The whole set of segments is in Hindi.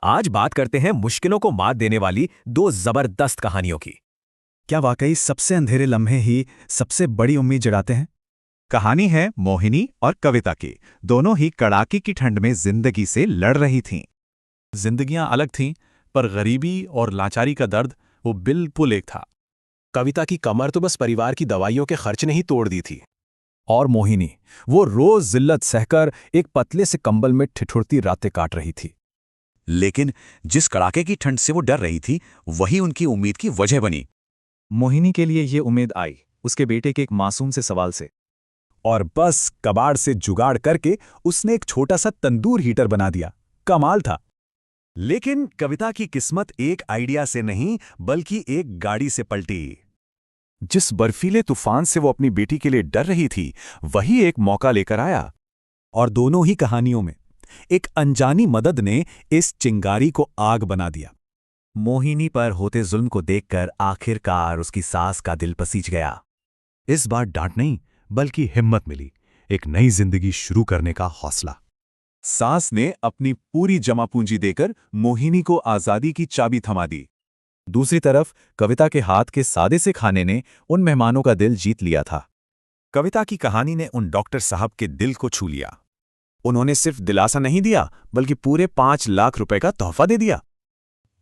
आज बात करते हैं मुश्किलों को मात देने वाली दो जबरदस्त कहानियों की। क्या वाकई सबसे अंधेरे लम्हे ही सबसे बड़ी उम्मीद जगाते हैं? कहानी है मोहिनी और कविता की। दोनों ही कड़ाके की ठंड में जिंदगी से लड़ रही थीं। जिंदगियां अलग थीं, पर गरीबी और लाचारी का दर्द वो बिल्कुल एक था। कविता की कमर तो बस परिवार की दवाइयों के खर्च ने ही तोड़ दी थी। और मोहिनी, वो रोज जिल्लत सहकर एक पतले से कंबल में ठिठुरती रातें काट रही थी। लेकिन जिस कड़ाके की ठंड से वो डर रही थी, वही उनकी उम्मीद की वजह बनी। मोहिनी के लिए ये उम्मीद आई उसके बेटे के एक मासूम से सवाल से। और बस कबाड़ से जुगाड़ करके उसने एक छोटा सा तंदूर हीटर बना दिया। कमाल था। लेकिन कविता की किस्मत एक आइडिया से नहीं बल्कि एक गाड़ी से पलटी। जिस बर्फीले तूफान से वो अपनी बेटी के लिए डर रही थी, वही एक मौका लेकर आया। और दोनों ही कहानियों में एक अनजानी मदद ने इस चिंगारी को आग बना दिया। मोहिनी पर होते जुल्म को देखकर आखिरकार उसकी सास का दिल पसीज गया। इस बार डांट नहीं बल्कि हिम्मत मिली, एक नई जिंदगी शुरू करने का हौसला। सास ने अपनी पूरी जमा पूंजी देकर मोहिनी को आजादी की चाबी थमा दी। दूसरी तरफ कविता के हाथ के सादे से खाने ने उन मेहमानों का दिल जीत लिया था। कविता की कहानी ने उन डॉक्टर साहब के दिल को छू लिया। उन्होंने सिर्फ दिलासा नहीं दिया बल्कि पूरे 5 लाख रुपए का तोहफा दे दिया।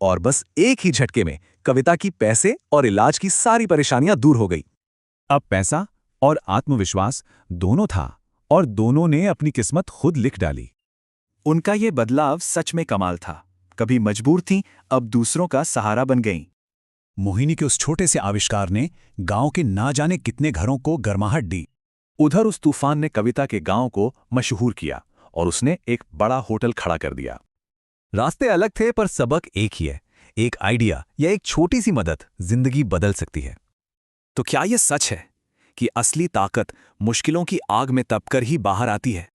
और बस एक ही झटके में कविता की पैसे और इलाज की सारी परेशानियां दूर हो गई। अब पैसा और आत्मविश्वास दोनों था और दोनों ने अपनी किस्मत खुद लिख डाली। उनका ये बदलाव सच में कमाल था। कभी मजबूर थीं, अब दूसरों का सहारा बन गईं। मोहिनी के उस छोटे से आविष्कार ने गांव के ना जाने कितने घरों को गर्माहट दी। उधर उस तूफान ने कविता के गांव को मशहूर किया और उसने एक बड़ा होटल खड़ा कर दिया। रास्ते अलग थे पर सबक एक ही है। एक आइडिया या एक छोटी सी मदद जिंदगी बदल सकती है। तो क्या यह सच है कि असली ताकत मुश्किलों की आग में तपकर ही बाहर आती है?